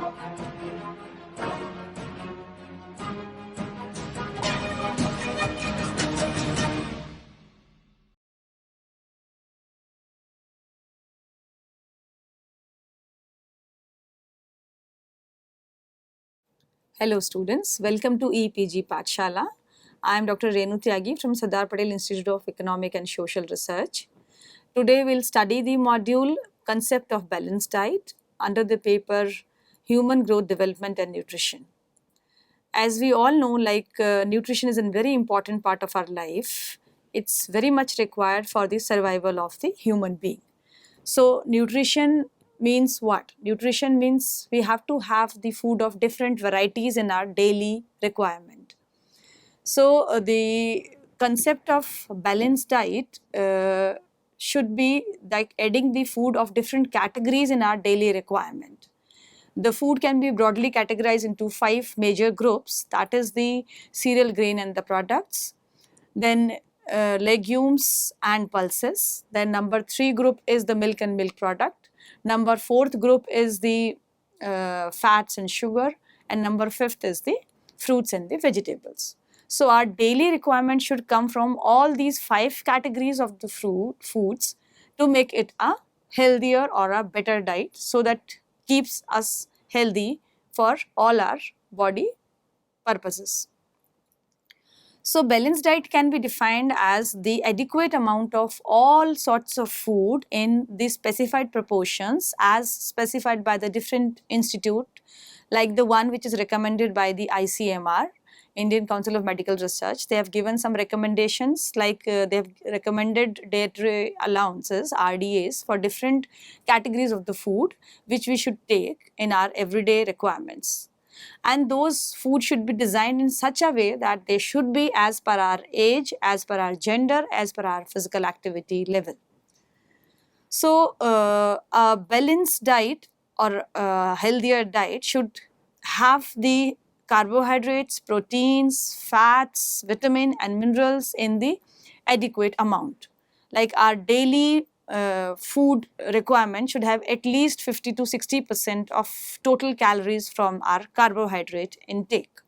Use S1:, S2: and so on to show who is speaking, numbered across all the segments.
S1: Hello students, welcome to EPG Pathshala. I am Dr. Renu Tyagi from Sardar Patel Institute of Economic and Social Research. Today we'll study the module Concept of Balanced Diet under the paper Human Growth, Development and Nutrition. As we all know, nutrition is a very important part of our life. It's very much required for the survival of the human being. So nutrition means what? Nutrition means we have to have the food of different varieties in our daily requirement. So the concept of balanced diet should be like adding the food of different categories in our daily requirement. The food can be broadly categorized into 5 major groups, that is the cereal, grain and the products, then legumes and pulses. Then number 3 group is the milk and milk product. Number 4th group is the fats and sugar, and number 5th is the fruits and the vegetables. So our daily requirement should come from all these 5 categories of the foods to make it a healthier or a better diet, so that keeps us healthy for all our body purposes. So balanced diet can be defined as the adequate amount of all sorts of food in the specified proportions as specified by the different institute, like the one which is recommended by the ICMR, Indian Council of Medical Research. They have given some recommendations, like they have recommended dietary allowances, RDAs, for different categories of the food which we should take in our everyday requirements. And those foods should be designed in such a way that they should be as per our age, as per our gender, as per our physical activity level. So a balanced diet or a healthier diet should have the carbohydrates, proteins, fats, vitamin and minerals in the adequate amount. Like our daily food requirement should have at least 50 to 60% of total calories from our carbohydrate intake.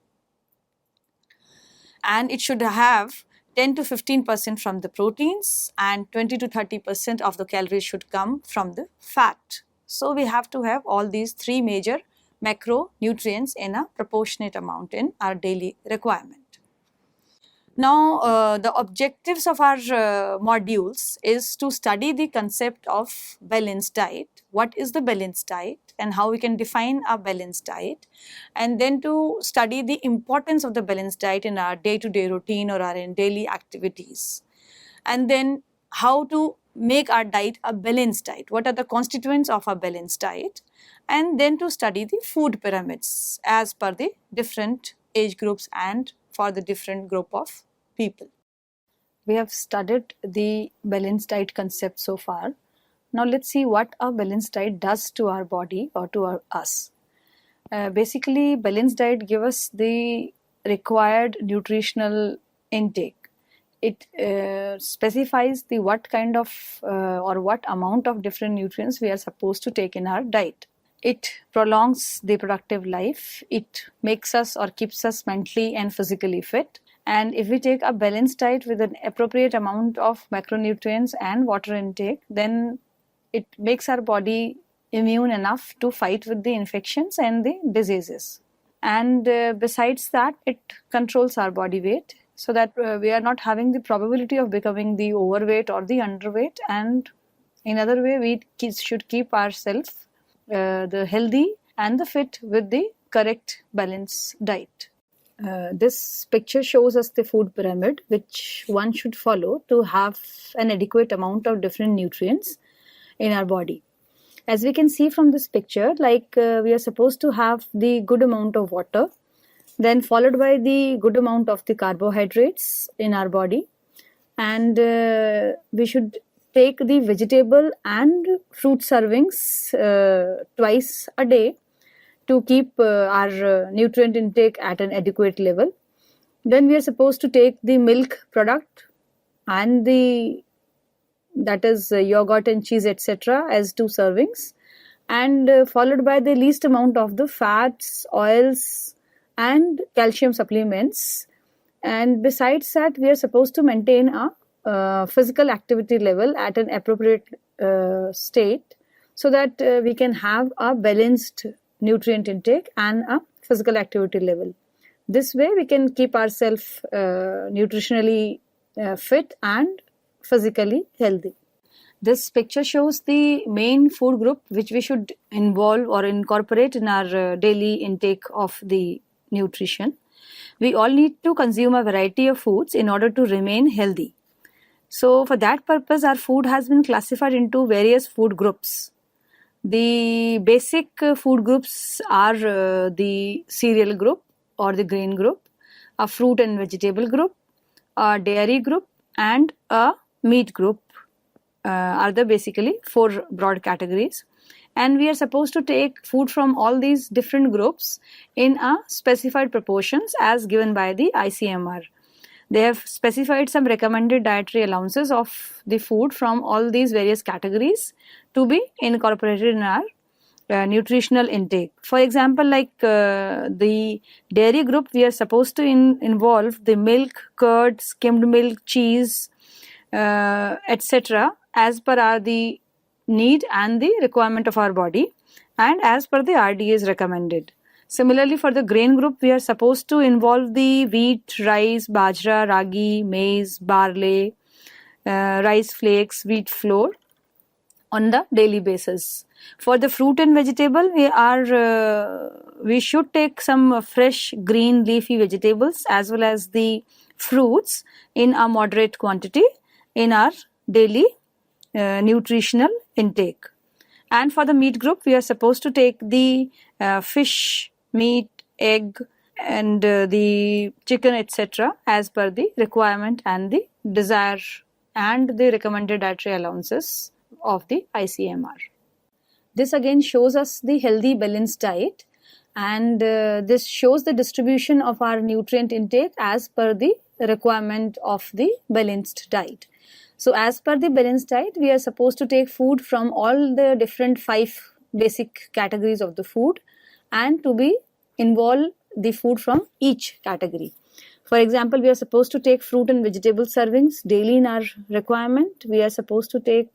S1: And it should have 10 to 15% from the proteins, and 20 to 30% of the calories should come from the fat. So we have to have all these 3 major macronutrients in a proportionate amount in our daily requirement. Now, the objectives of our modules is to study the concept of balanced diet. What is the balanced diet and how we can define a balanced diet, and then to study the importance of the balanced diet in our day-to-day routine or our daily activities, and then how to make our diet a balanced diet. What are the constituents of a balanced diet? And then to study the food pyramids as per the different age groups and for the different group of people. We have studied the balanced diet concept so far. Now let's see what a balanced diet does to our body or to us. Basically, balanced diet gives us the required nutritional intake. It specifies the what kind of or what amount of different nutrients we are supposed to take in our diet. It prolongs the productive life. It makes us or keeps us mentally and physically fit. And if we take a balanced diet with an appropriate amount of macronutrients and water intake, then it makes our body immune enough to fight with the infections and the diseases. And besides that, it controls our body weight, so that we are not having the probability of becoming the overweight or the underweight. And in other way, we should keep ourselves the healthy and the fit with the correct balanced diet. This picture shows us the food pyramid which one should follow to have an adequate amount of different nutrients in our body. As we can see from this picture, we are supposed to have the good amount of water, then followed by the good amount of the carbohydrates in our body, and we should take the vegetable and fruit servings twice a day to keep our nutrient intake at an adequate level. Then we are supposed to take the milk product and that is yogurt and cheese, etc., as 2 servings, and followed by the least amount of the fats, oils and calcium supplements. And besides that, we are supposed to maintain a physical activity level at an appropriate state, so that we can have a balanced nutrient intake and a physical activity level. This way we can keep ourselves nutritionally fit and physically healthy. This picture shows the main food group which we should involve or incorporate in our daily intake of the nutrition. We all need to consume a variety of foods in order to remain healthy. So for that purpose, our food has been classified into various food groups. The basic food groups are the cereal group or the grain group, a fruit and vegetable group, a dairy group and a meat group are the basically 4 broad categories. And we are supposed to take food from all these different groups in a specified proportions as given by the ICMR. They have specified some recommended dietary allowances of the food from all these various categories to be incorporated in our nutritional intake. For example, like the dairy group, we are supposed to involve the milk, curd, skimmed milk, cheese, etc. as per the need and the requirement of our body and as per the RDA's recommended. Similarly, for the grain group, we are supposed to involve the wheat, rice, bajra, ragi, maize, barley, rice flakes, wheat flour on the daily basis. For the fruit and vegetable, we should take some fresh green leafy vegetables as well as the fruits in a moderate quantity in our daily nutritional intake. And for the meat group, we are supposed to take the fish, meat, egg and the chicken, etc. as per the requirement and the desire and the recommended dietary allowances of the ICMR. This again shows us the healthy balanced diet, and this shows the distribution of our nutrient intake as per the requirement of the balanced diet. So as per the balanced diet, we are supposed to take food from all the different 5 basic categories of the food and to be involve the food from each category. For example, we are supposed to take fruit and vegetable servings daily in our requirement. We are supposed to take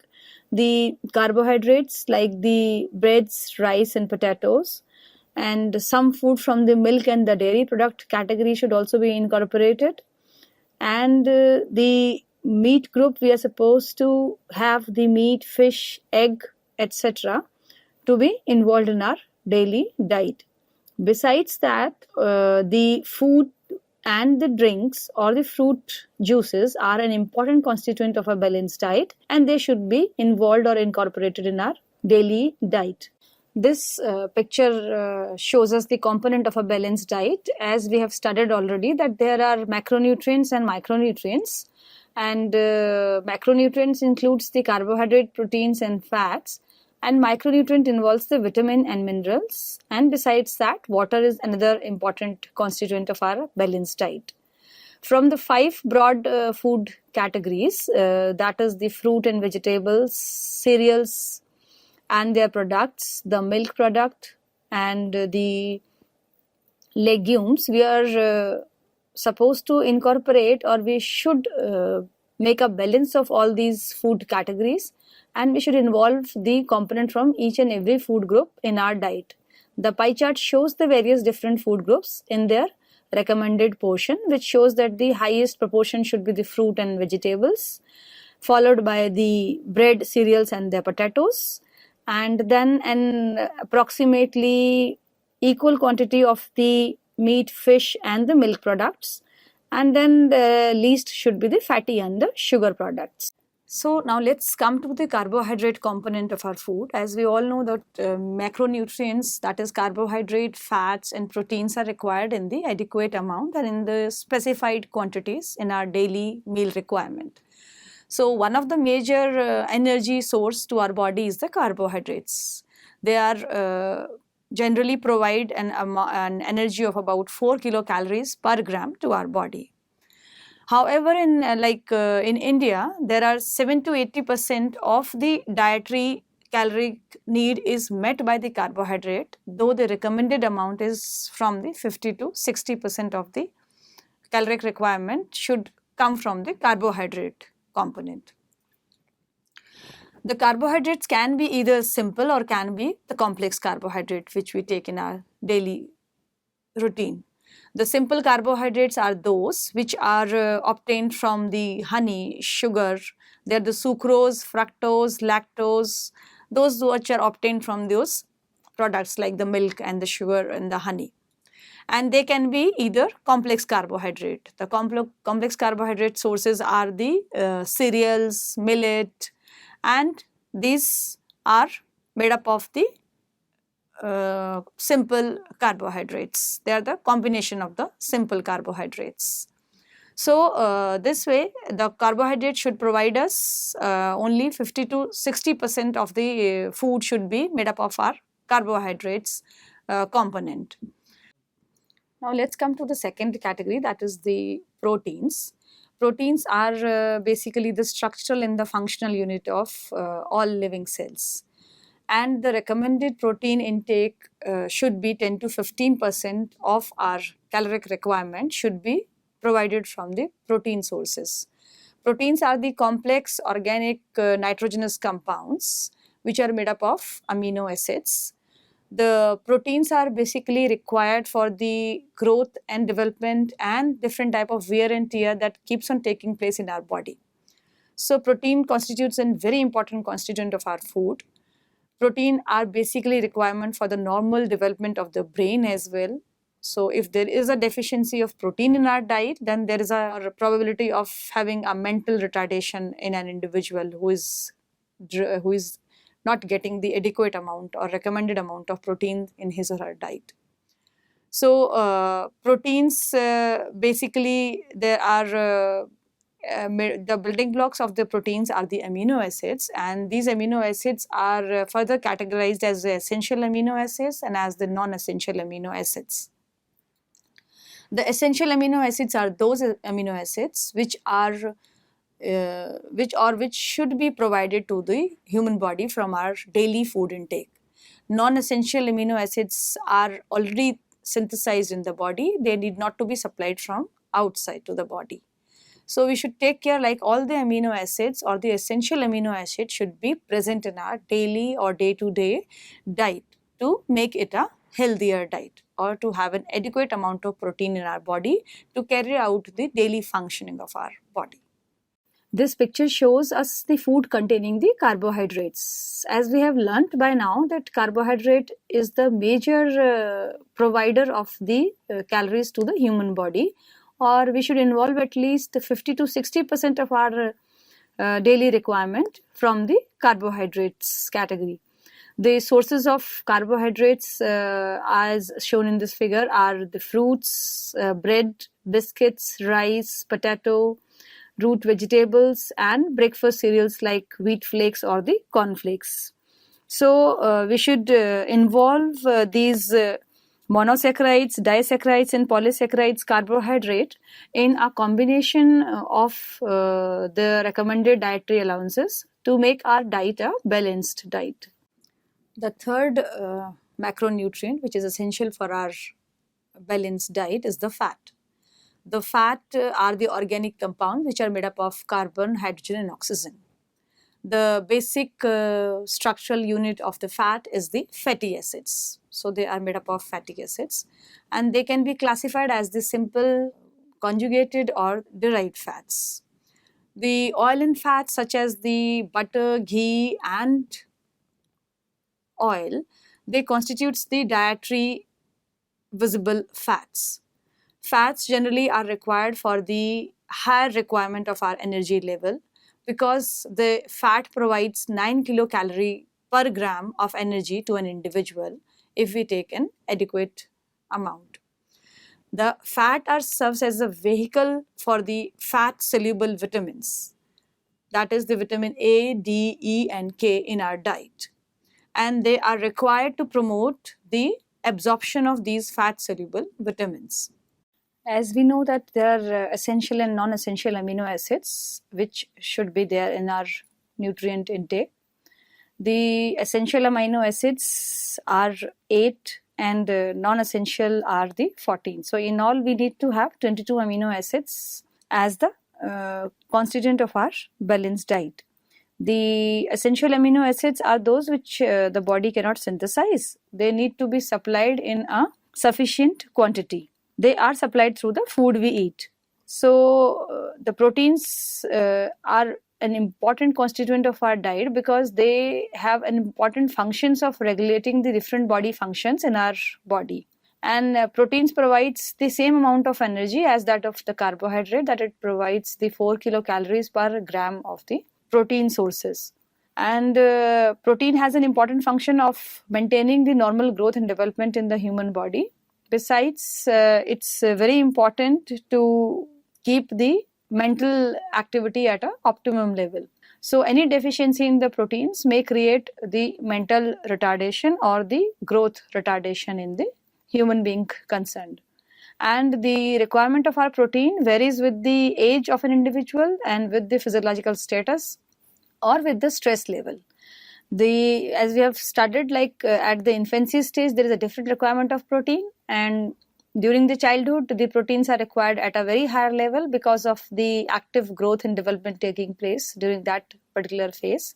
S1: the carbohydrates like the breads, rice and potatoes, and some food from the milk and the dairy product category should also be incorporated. And the meat group, we are supposed to have the meat, fish, egg, etc. to be involved in our daily diet. Besides that, the food and the drinks or the fruit juices are an important constituent of a balanced diet, and they should be involved or incorporated in our daily diet. This picture shows us the component of a balanced diet. As we have studied already that there are macronutrients and micronutrients, and macronutrients includes the carbohydrate, proteins and fats, and micronutrient involves the vitamin and minerals, and besides that water is another important constituent of our balanced diet. From the 5 broad food categories, that is the fruit and vegetables, cereals and their products, the milk product and the legumes, we are supposed to incorporate, or we should make a balance of all these food categories, and we should involve the component from each and every food group in our diet. The pie chart shows the various different food groups in their recommended portion, which shows that the highest proportion should be the fruit and vegetables, followed by the bread, cereals and the potatoes, and then an approximately equal quantity of the meat, fish and the milk products, and then the least should be the fatty and the sugar products. So now let's come to the carbohydrate component of our food. As we all know that macronutrients, that is carbohydrate, fats and proteins, are required in the adequate amount and in the specified quantities in our daily meal requirement. So one of the major energy source to our body is the carbohydrates. They are generally provide an energy of about 4 kilocalories per gram to our body. However, in India, there are 7 to 80% of the dietary caloric need is met by the carbohydrate, though the recommended amount is from the 50 to 60% of the caloric requirement should come from the carbohydrate component. The carbohydrates can be either simple or can be the complex carbohydrate which we take in our daily routine. The simple carbohydrates are those which are obtained from the honey, sugar. They are the sucrose, fructose, lactose, those which are obtained from those products like the milk and the sugar and the honey. And they can be either complex carbohydrate. The complex carbohydrate sources are the cereals, millet, and these are made up of the simple carbohydrates. They are the combination of the simple carbohydrates. So this way the carbohydrate should provide us only 50 to 60% of the food should be made up of our carbohydrates component. Now let's come to the second category, that is the proteins. Proteins are basically the structural and the functional unit of all living cells. And the recommended protein intake should be 10 to 15% of our caloric requirement should be provided from the protein sources. Proteins are the complex organic nitrogenous compounds which are made up of amino acids. The proteins are basically required for the growth and development and different type of wear and tear that keeps on taking place in our body. So protein constitutes a very important constituent of our food. Protein are basically requirement for the normal development of the brain as well. So if there is a deficiency of protein in our diet, then there is a probability of having a mental retardation in an individual who is not getting the adequate amount or recommended amount of protein in his or her diet. So proteins basically there are the building blocks of the proteins are the amino acids, and these amino acids are further categorized as the essential amino acids and as the non-essential amino acids. The essential amino acids are those amino acids which should be provided to the human body from our daily food intake. Non-essential amino acids are already synthesized in the body. They need not to be supplied from outside to the body. So we should take care, like all the amino acids or the essential amino acids should be present in our daily or day-to-day diet to make it a healthier diet or to have an adequate amount of protein in our body to carry out the daily functioning of our body. This picture shows us the food containing the carbohydrates. As we have learnt by now that carbohydrate is the major provider of the calories to the human body, or we should involve at least 50 to 60% of our daily requirement from the carbohydrates category. The sources of carbohydrates as shown in this figure are the fruits, bread, biscuits, rice, potato, root vegetables and breakfast cereals like wheat flakes or the corn flakes. So we should involve these monosaccharides, disaccharides and polysaccharides carbohydrate in a combination of the recommended dietary allowances to make our diet a balanced diet. The third macronutrient which is essential for our balanced diet is the fat. The fat are the organic compounds which are made up of carbon, hydrogen and oxygen. The basic structural unit of the fat is the fatty acids. So they are made up of fatty acids and they can be classified as the simple, conjugated or derived fats. The oil and fats such as the butter, ghee and oil, they constitutes the dietary visible fats. Fats generally are required for the higher requirement of our energy level because the fat provides 9 kilocalorie per gram of energy to an individual if we take an adequate amount. The fat serves as a vehicle for the fat soluble vitamins, that is the vitamin A, D, E and K in our diet, and they are required to promote the absorption of these fat soluble vitamins. As we know that there are essential and non-essential amino acids which should be there in our nutrient intake. The essential amino acids are 8 and non-essential are the 14. So in all we need to have 22 amino acids as the constituent of our balanced diet. The essential amino acids are those which the body cannot synthesize. They need to be supplied in a sufficient quantity. They are supplied through the food we eat. So the proteins are an important constituent of our diet because they have an important functions of regulating the different body functions in our body. And proteins provides the same amount of energy as that of the carbohydrate, that it provides the 4 kilocalories per gram of the protein sources. And protein has an important function of maintaining the normal growth and development in the human body. Besides, it's very important to keep the mental activity at an optimum level. So any deficiency in the proteins may create the mental retardation or the growth retardation in the human being concerned. And the requirement of our protein varies with the age of an individual and with the physiological status or with the stress level. As we have studied, at the infancy stage there is a different requirement of protein, and during the childhood the proteins are required at a very higher level because of the active growth and development taking place during that particular phase.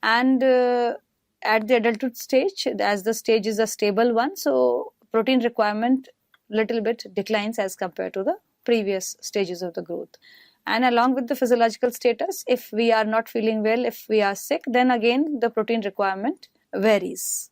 S1: And at the adulthood stage, as the stage is a stable one, so protein requirement little bit declines as compared to the previous stages of the growth. And along with the physiological status, if we are not feeling well, if we are sick, then again the protein requirement varies.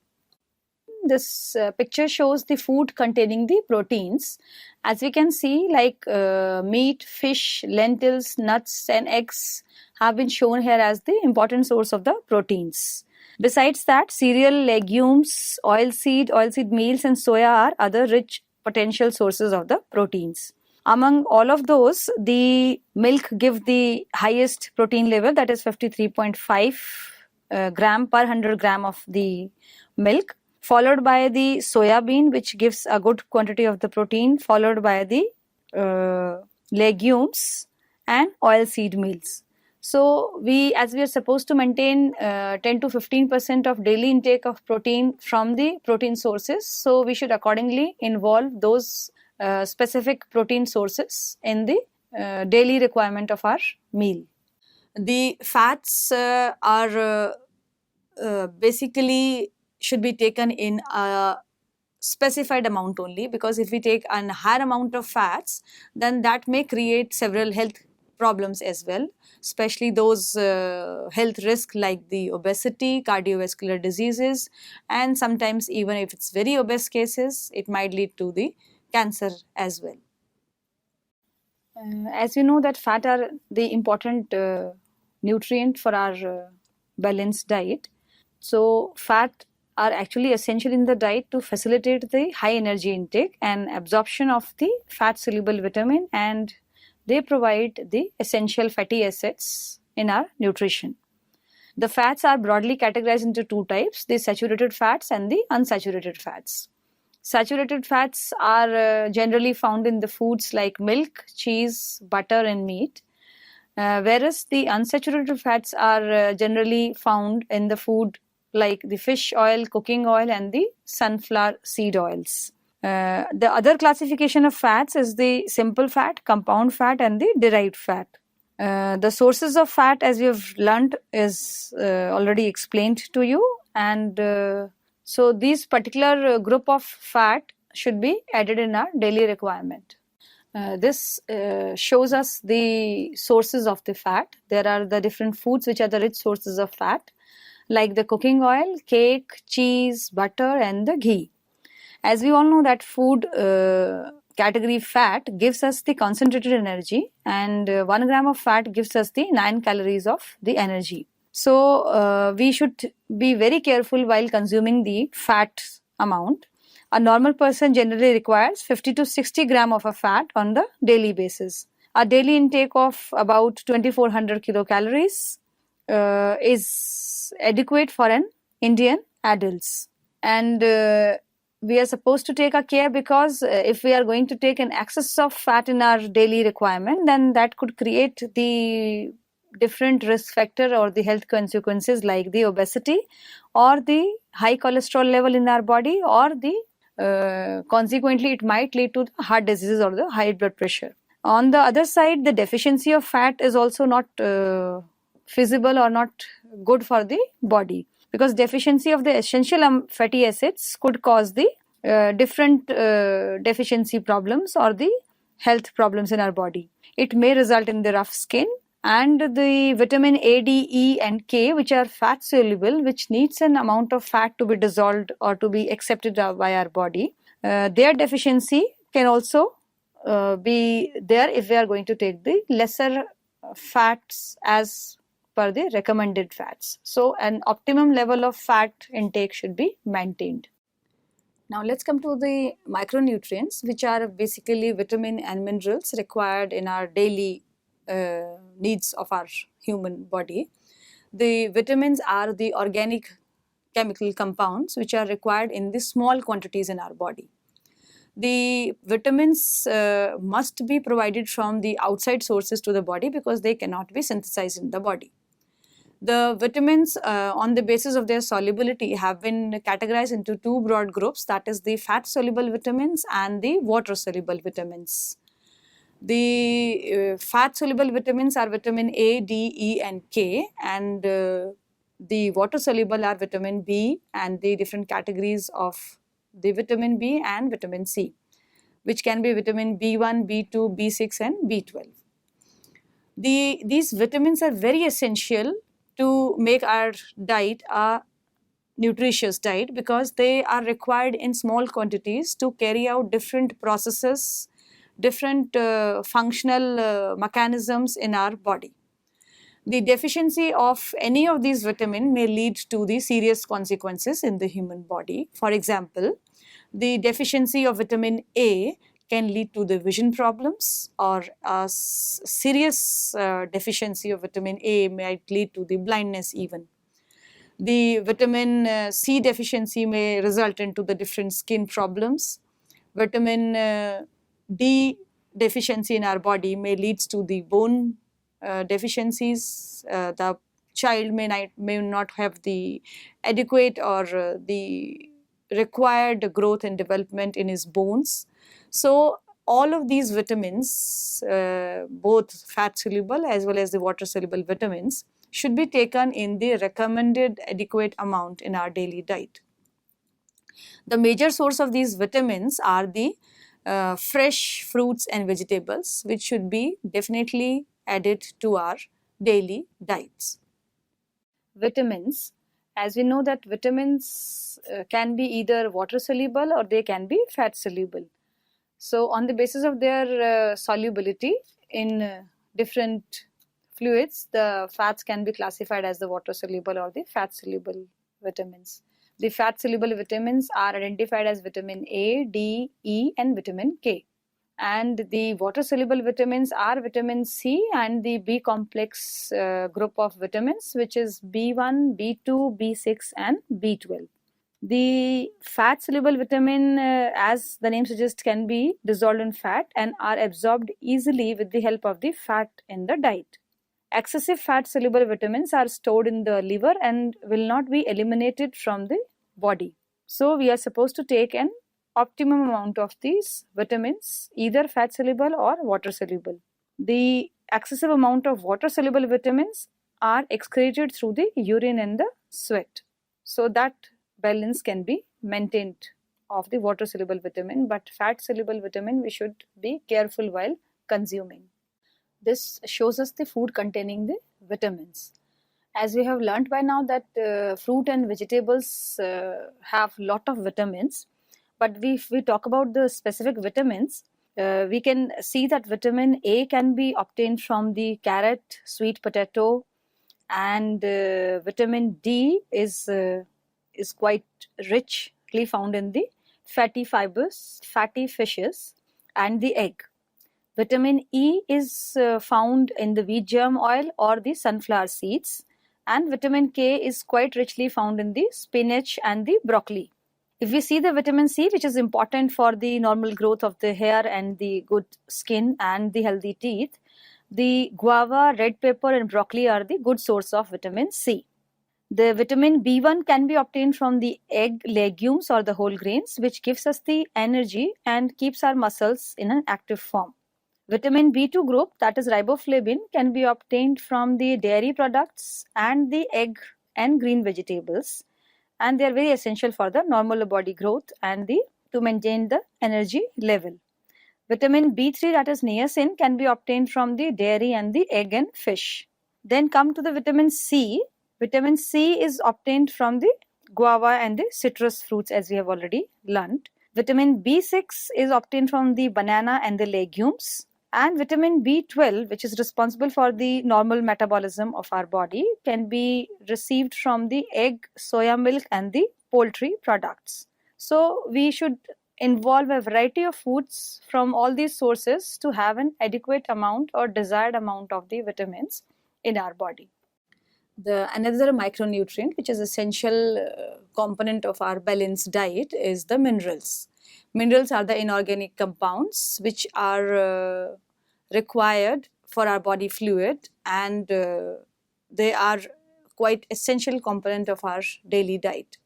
S1: This picture shows the food containing the proteins. As we can see, meat, fish, lentils, nuts and eggs have been shown here as the important source of the proteins. Besides that, cereal, legumes, oilseed meals and soya are other rich potential sources of the proteins. Among all of those, the milk gives the highest protein level, that is 53.5 gram per 100 gram of the milk, followed by the soya bean, which gives a good quantity of the protein, followed by the legumes and oilseed meals. So as we are supposed to maintain 10 to 15% of daily intake of protein from the protein sources, so we should accordingly involve those specific protein sources in the daily requirement of our meal. The fats are basically should be taken in a specified amount only, because if we take a higher amount of fats, then that may create several health problems as well, especially those health risks like the obesity, cardiovascular diseases, and sometimes even if it's very obese cases, it might lead to the cancer as well. As you know that fat are the important nutrient for our balanced diet. So fat are actually essential in the diet to facilitate the high energy intake and absorption of the fat soluble vitamin, and they provide the essential fatty acids in our nutrition. The fats are broadly categorized into two types, the saturated fats and the unsaturated fats. Saturated fats are generally found in the foods like milk, cheese, butter and meat, whereas the unsaturated fats are generally found in the food like the fish oil, cooking oil and the sunflower seed oils. The other classification of fats is the simple fat, compound fat and the derived fat. The sources of fat, as we have learned, is already explained to you, and so these particular group of fat should be added in our daily requirement. This shows us the sources of the fat. There are the different foods which are the rich sources of fat, like the cooking oil, cake, cheese, butter and the ghee. As we all know that food category fat gives us the concentrated energy, and 1 gram of fat gives us the 9 calories of the energy. So we should be very careful while consuming the fat amount. A normal person generally requires 50 to 60 gram of a fat on the daily basis. A daily intake of about 2400 kilocalories is adequate for an Indian adults. And we are supposed to take a care, because if we are going to take an excess of fat in our daily requirement, then that could create the different risk factor or the health consequences like the obesity or the high cholesterol level in our body, or the consequently it might lead to the heart diseases or the high blood pressure. On the other side, the deficiency of fat is also not feasible or not good for the body, because deficiency of the essential fatty acids could cause the different deficiency problems or the health problems in our body. It may result in the rough skin, and the vitamin A, D, E and K, which are fat soluble, which needs an amount of fat to be dissolved or to be accepted by our body. Their deficiency can also be there if we are going to take the lesser fats as per the recommended fats. So an optimum level of fat intake should be maintained. Now let's come to the micronutrients, which are basically vitamin and minerals required in our daily needs of our human body. The vitamins are the organic chemical compounds which are required in the small quantities in our body. The vitamins must be provided from the outside sources to the body because they cannot be synthesized in the body. The vitamins on the basis of their solubility have been categorized into two broad groups, that is the fat soluble vitamins and the water soluble vitamins. The fat soluble vitamins are vitamin A, D, E and K, and the water soluble are vitamin B and the different categories of the vitamin B and vitamin C, which can be vitamin B1, B2, B6 and B12. These vitamins are very essential to make our diet a nutritious diet, because they are required in small quantities to carry out different processes, different functional mechanisms in our body. The deficiency of any of these vitamins may lead to the serious consequences in the human body. For example, the deficiency of vitamin A can lead to the vision problems, or a serious deficiency of vitamin A might lead to the blindness even. The vitamin C deficiency may result into the different skin problems. Vitamin D deficiency in our body may lead to the bone deficiencies. The child may not have the adequate or the required growth and development in his bones. So all of these vitamins, both fat soluble as well as the water soluble vitamins, should be taken in the recommended adequate amount in our daily diet. The major source of these vitamins are the fresh fruits and vegetables, which should be definitely added to our daily diets. Vitamins. As we know that vitamins can be either water soluble or they can be fat soluble. So on the basis of their solubility in different fluids, the fats can be classified as the water soluble or the fat soluble vitamins. The fat soluble vitamins are identified as vitamin A, D, E and vitamin K. And the water soluble vitamins are vitamin C and the B complex group of vitamins, which is B1, B2, B6 and B12. The fat soluble vitamin, as the name suggests, can be dissolved in fat and are absorbed easily with the help of the fat in the diet. Excessive fat soluble vitamins are stored in the liver and will not be eliminated from the body. So we are supposed to take an optimum amount of these vitamins, either fat soluble or water soluble. The excessive amount of water soluble vitamins are excreted through the urine and the sweat. So that balance can be maintained of the water soluble vitamin, but fat soluble vitamin we should be careful while consuming. This shows us the food containing the vitamins. As we have learnt by now that fruit and vegetables have lot of vitamins, but if we talk about the specific vitamins, we can see that vitamin A can be obtained from the carrot, sweet potato, and vitamin D is quite richly found in the fatty fibers, fatty fishes and the egg. Vitamin E is found in the wheat germ oil or the sunflower seeds, and vitamin K is quite richly found in the spinach and the broccoli. If we see the vitamin C, which is important for the normal growth of the hair and the good skin and the healthy teeth, The guava, red pepper and broccoli are the good source of vitamin C. The vitamin B1 can be obtained from the egg, legumes or the whole grains, which gives us the energy and keeps our muscles in an active form. Vitamin B2 group, that is riboflavin, can be obtained from the dairy products and the egg and green vegetables, and they are very essential for the normal body growth and to maintain the energy level. Vitamin B3, that is niacin, can be obtained from the dairy and the egg and fish. Then come to the vitamin C. Vitamin C is obtained from the guava and the citrus fruits, as we have already learnt. Vitamin B6 is obtained from the banana and the legumes. And vitamin B12, which is responsible for the normal metabolism of our body, can be received from the egg, soya milk and the poultry products. So we should involve a variety of foods from all these sources to have an adequate amount or desired amount of the vitamins in our body. Another micronutrient which is essential component of our balanced diet is the minerals. Minerals are the inorganic compounds which are required for our body fluid, and they are quite essential component of our daily diet.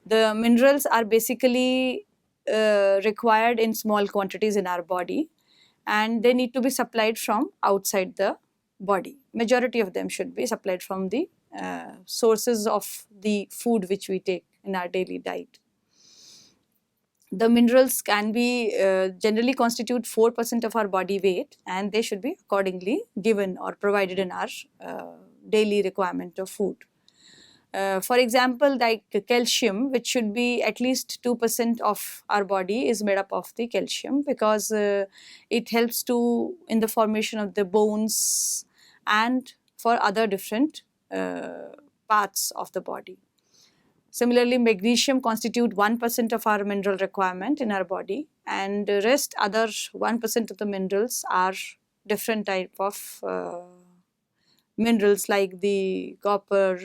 S1: The minerals are basically required in small quantities in our body, and they need to be supplied from outside the body. Majority of them should be supplied from the sources of the food which we take in our daily diet. The minerals can be generally constitute 4% of our body weight, and they should be accordingly given or provided in our daily requirement of food. For example, like calcium, which should be at least 2% of our body, is made up of the calcium, because it helps in the formation of the bones and for other different parts of the body. Similarly, magnesium constitute 1% of our mineral requirement in our body, and the rest other 1% of the minerals are different type of minerals like the copper,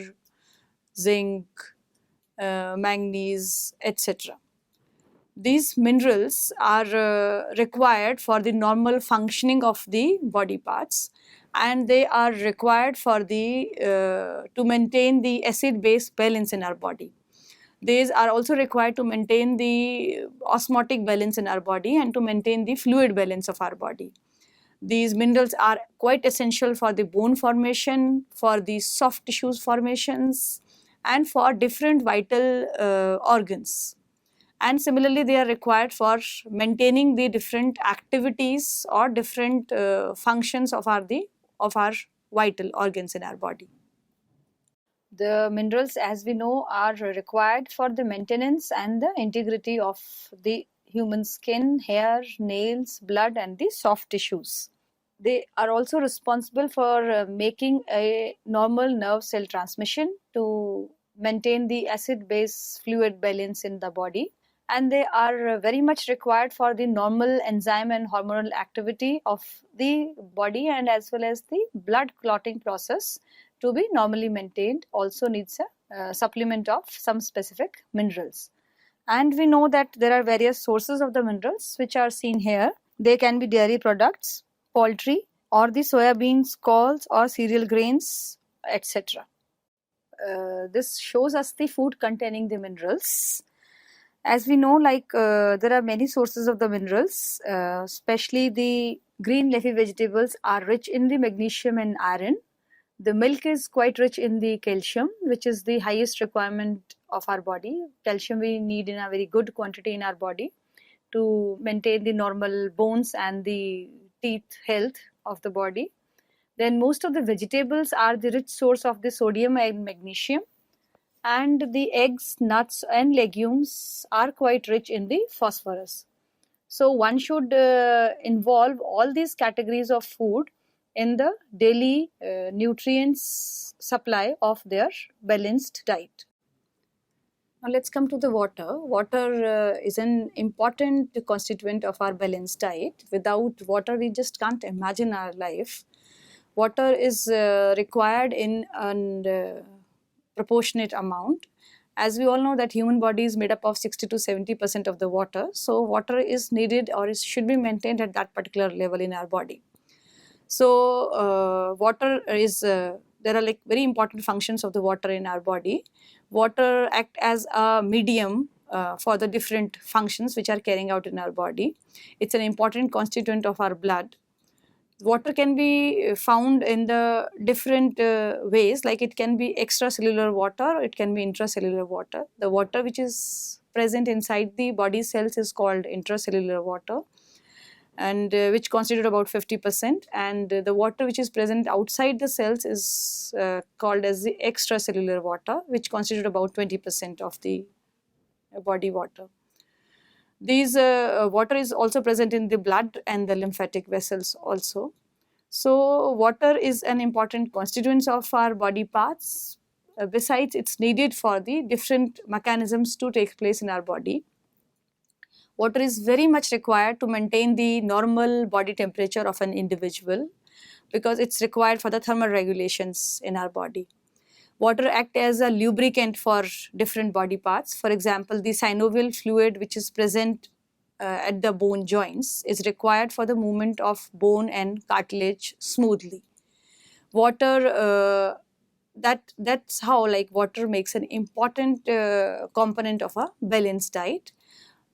S1: zinc, manganese, etc. These minerals are required for the normal functioning of the body parts, and they are required for to maintain the acid-base balance in our body. These are also required to maintain the osmotic balance in our body and to maintain the fluid balance of our body. These minerals are quite essential for the bone formation, for the soft tissues formations, and for different vital organs. And similarly, they are required for maintaining the different activities or different functions of our vital organs in our body. The minerals, as we know, are required for the maintenance and the integrity of the human skin, hair, nails, blood and the soft tissues. They are also responsible for making a normal nerve cell transmission to maintain the acid-base fluid balance in the body, and they are very much required for the normal enzyme and hormonal activity of the body, and as well as the blood clotting process to be normally maintained also needs a supplement of some specific minerals. And we know that there are various sources of the minerals which are seen here. They can be dairy products, poultry, or the soya beans, squalls or cereal grains, etc. This shows us the food containing the minerals. As we know, there are many sources of the minerals, especially the green leafy vegetables are rich in the magnesium and iron. The milk is quite rich in the calcium, which is the highest requirement of our body. Calcium we need in a very good quantity in our body to maintain the normal bones and the teeth health of the body. Then most of the vegetables are the rich source of the sodium and magnesium, and the eggs, nuts and legumes are quite rich in the phosphorus. So one should involve all these categories of food in the daily nutrients supply of their balanced diet. Now let's come to the water. Water is an important constituent of our balanced diet. Without water, we just can't imagine our life. Water is required in a proportionate amount. As we all know that human body is made up of 60 to 70% of the water. So water is needed or should be maintained at that particular level in our body. So water is, there are like very important functions of the water in our body. Water act as a medium for the different functions which are carrying out in our body. It's an important constituent of our blood. Water can be found in the different ways, like it can be extracellular water, it can be intracellular water. The water which is present inside the body cells is called intracellular water, and which constitute about 50%, and the water which is present outside the cells is called as the extracellular water, which constitute about 20% of the body water. These water is also present in the blood and the lymphatic vessels also. So water is an important constituent of our body parts. Besides, it's needed for the different mechanisms to take place in our body. Water is very much required to maintain the normal body temperature of an individual, because it's required for the thermal regulations in our body. Water acts as a lubricant for different body parts. For example, the synovial fluid which is present at the bone joints is required for the movement of bone and cartilage smoothly. Water, that's how like water makes an important component of a balanced diet.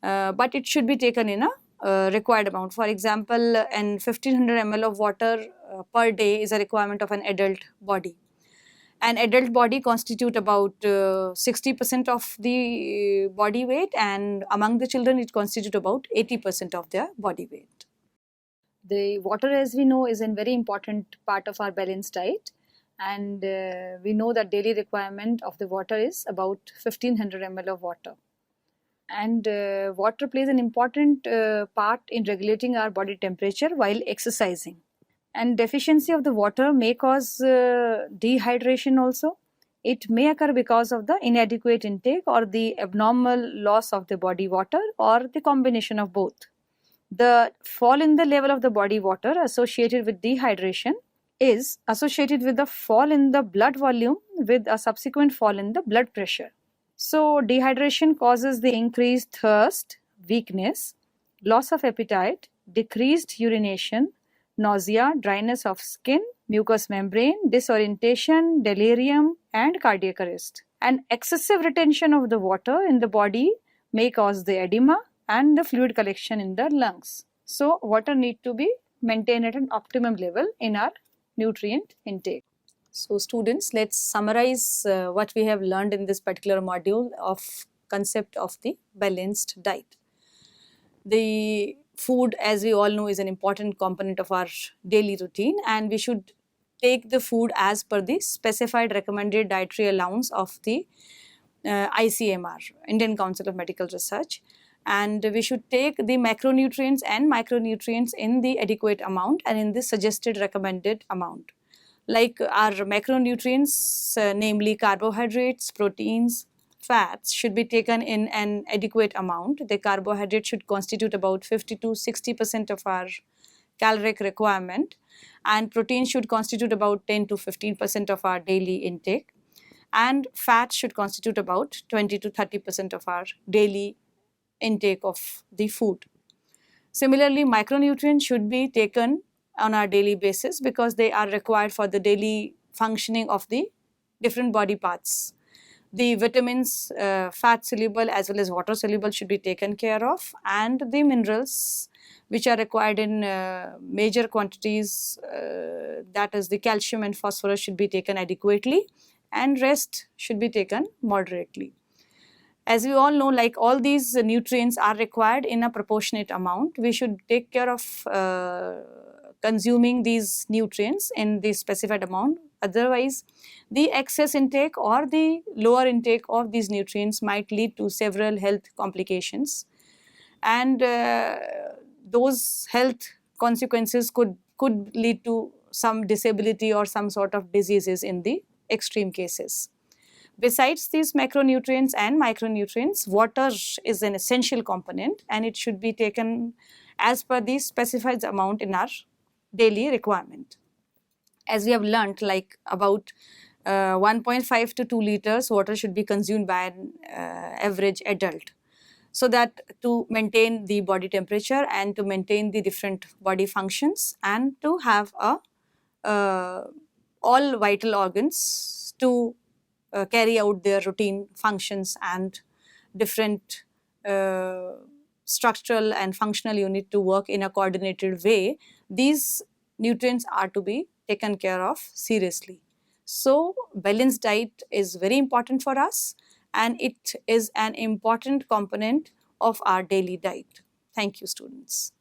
S1: But it should be taken in a required amount. For example, an 1500 ml of water per day is a requirement of an adult body. An adult body constitute about 60% of the body weight, and among the children it constitute about 80% of their body weight. The water, as we know, is a very important part of our balanced diet, and we know that daily requirement of the water is about 1500 ml of water. And water plays an important part in regulating our body temperature while exercising. And deficiency of the water may cause dehydration also. It may occur because of the inadequate intake or the abnormal loss of the body water, or the combination of both. The fall in the level of the body water associated with dehydration is associated with the fall in the blood volume with a subsequent fall in the blood pressure. So dehydration causes the increased thirst, weakness, loss of appetite, decreased urination, nausea, dryness of skin, mucous membrane, disorientation, delirium, and cardiac arrest. And excessive retention of the water in the body may cause the edema and the fluid collection in the lungs. So water need to be maintained at an optimum level in our nutrient intake. So students, let's summarize what we have learned in this particular module of concept of the balanced diet. The food, as we all know, is an important component of our daily routine, and we should take the food as per the specified recommended dietary allowance of the ICMR, Indian Council of Medical Research. And we should take the macronutrients and micronutrients in the adequate amount and in the suggested recommended amount. Like our macronutrients, namely carbohydrates, proteins, fats, should be taken in an adequate amount. The carbohydrate should constitute about 50 to 60% of our caloric requirement, and protein should constitute about 10 to 15% of our daily intake, and fat should constitute about 20 to 30% of our daily intake of the food. Similarly, micronutrients should be taken on our daily basis because they are required for the daily functioning of the different body parts. The vitamins, fat soluble as well as water soluble, should be taken care of, and the minerals which are required in major quantities, that is the calcium and phosphorus, should be taken adequately, and rest should be taken moderately. As we all know, like all these nutrients are required in a proportionate amount. We should take care of consuming these nutrients in the specified amount. Otherwise, the excess intake or the lower intake of these nutrients might lead to several health complications, and those health consequences could lead to some disability or some sort of diseases in the extreme cases. Besides these macronutrients and micronutrients, water is an essential component, and it should be taken as per the specified amount in our daily requirement. As we have learnt, like about 1.5 to 2 liters water should be consumed by an average adult. so that to maintain the body temperature and to maintain the different body functions and to have a all vital organs to carry out their routine functions and different structural and functional unit to work in a coordinated way. These nutrients are to be taken care of seriously. So balanced diet is very important for us, and it is an important component of our daily diet. Thank you, students.